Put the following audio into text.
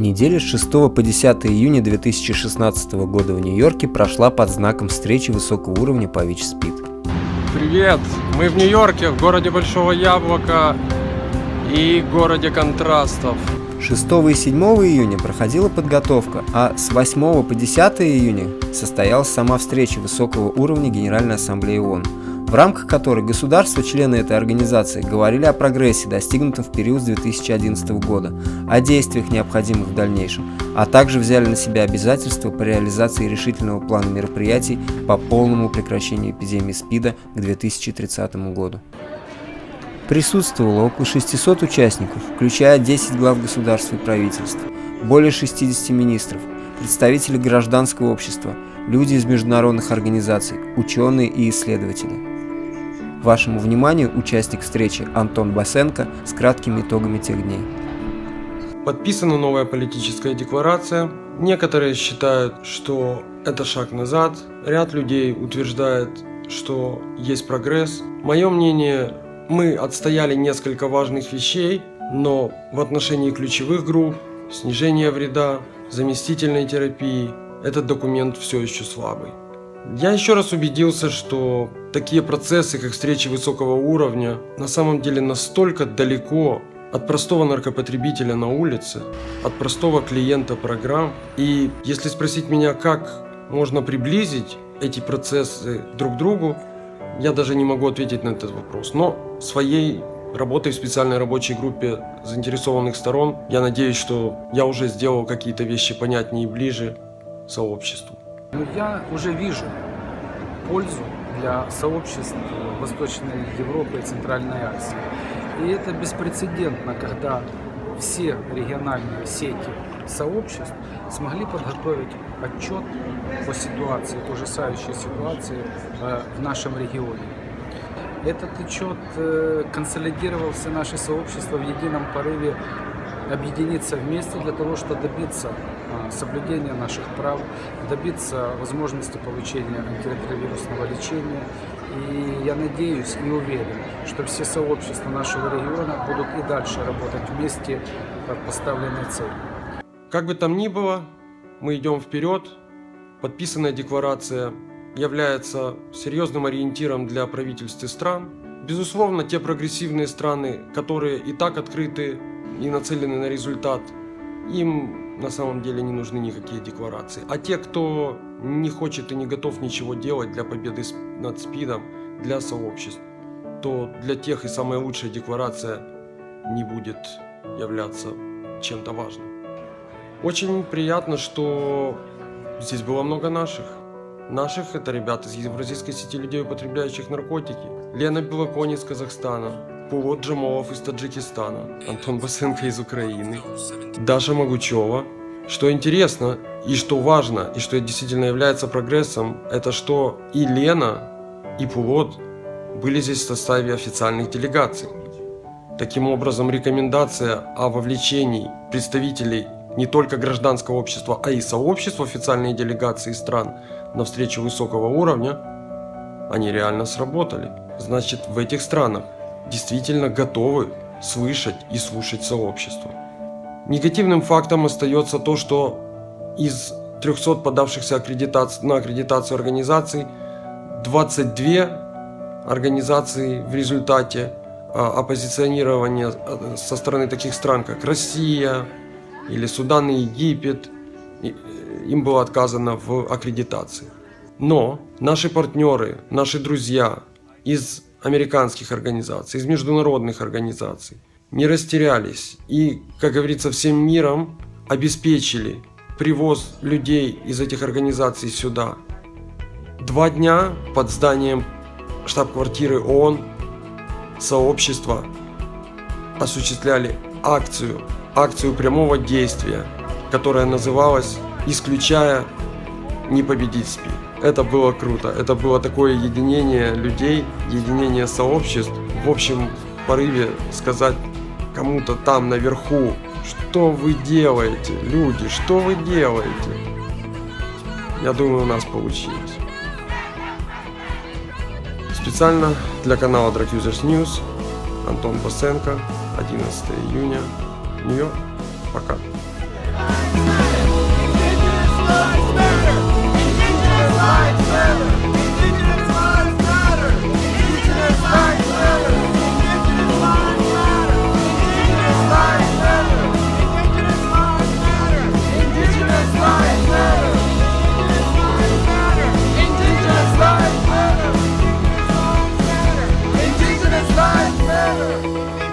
Неделя с 6 по 10 июня 2016 года в Нью-Йорке прошла под знаком встречи высокого уровня по ВИЧ-СПИД. Привет! Мы в Нью-Йорке, в городе Большого Яблока и городе контрастов. 6 и 7 июня проходила подготовка, а с 8 по 10 июня состоялась сама встреча высокого уровня Генеральной Ассамблеи ООН, в рамках которой государства-члены этой организации говорили о прогрессе, достигнутом в период с 2011 года, о действиях, необходимых в дальнейшем, а также взяли на себя обязательства по реализации решительного плана мероприятий по полному прекращению эпидемии СПИДа к 2030 году. Присутствовало около 600 участников, включая 10 глав государств и правительств, более 60 министров, представители гражданского общества, люди из международных организаций, ученые и исследователи. Вашему вниманию участник встречи Антон Басенко с краткими итогами тех дней. Подписана новая политическая декларация. Некоторые считают, что это шаг назад. Ряд людей утверждает, что есть прогресс. Мое мнение, мы отстояли несколько важных вещей, но в отношении ключевых групп, снижения вреда, заместительной терапии, этот документ все еще слабый. Я еще раз убедился, что такие процессы, как встречи высокого уровня, на самом деле настолько далеко от простого наркопотребителя на улице, от простого клиента программ. И если спросить меня, как можно приблизить эти процессы друг к другу, я даже не могу ответить на этот вопрос. Но своей работой в специальной рабочей группе заинтересованных сторон, я надеюсь, что я уже сделал какие-то вещи понятнее и ближе сообществу. Я уже вижу пользу для сообществ Восточной Европы и Центральной Азии. И это беспрецедентно, когда все региональные сети сообществ смогли подготовить отчет по ситуации, ужасающей ситуации в нашем регионе. Этот отчет консолидировал все наши сообщества в едином порыве объединиться вместе для того, чтобы добиться соблюдения наших прав, добиться возможности получения антиретровирусного лечения. И я надеюсь и уверен, что все сообщества нашего региона будут и дальше работать вместе по поставленной цели. Как бы там ни было, мы идем вперед. Подписанная декларация является серьезным ориентиром для правительств и стран. Безусловно, те прогрессивные страны, которые и так открыты и нацелены на результат, им на самом деле не нужны никакие декларации. А те, кто не хочет и не готов ничего делать для победы над СПИДом, для сообществ, то для тех и самая лучшая декларация не будет являться чем-то важным. Очень приятно, что здесь было много наших. Наших — это ребята из евразийской сети людей, употребляющих наркотики. Лена Белоконь из Казахстана, Пулот Джамолов из Таджикистана, Антон Басенко из Украины, Даша Могучева. Что интересно и что важно, и что действительно является прогрессом, это что и Лена, и Пулот были здесь в составе официальных делегаций. Таким образом, рекомендация о вовлечении представителей не только гражданского общества, а и сообществ официальной делегации стран на встречу высокого уровня, они реально сработали. Значит, в этих странах действительно готовы слышать и слушать сообщество. Негативным фактом остается то, что из 300 подавшихся на аккредитацию организаций 22 организации в результате оппозиционирования со стороны таких стран, как Россия или Судан и Египет, им было отказано в аккредитации. Но наши партнеры, наши друзья из американских организаций, из международных организаций не растерялись и, как говорится, всем миром обеспечили привоз людей из этих организаций сюда. 2 дня под зданием штаб-квартиры ООН сообщества осуществляли акцию прямого действия, которая называлась «Исключая не победить СПИД». Это было круто, это было такое единение людей, единение сообществ, в общем порыве сказать кому-то там наверху: что вы делаете, люди, что вы делаете? Я думаю, у нас получилось. Специально для канала Drug Users News, Антон Басенко, 11 июня, Нью-Йорк. Пока. Indigenous lives matter.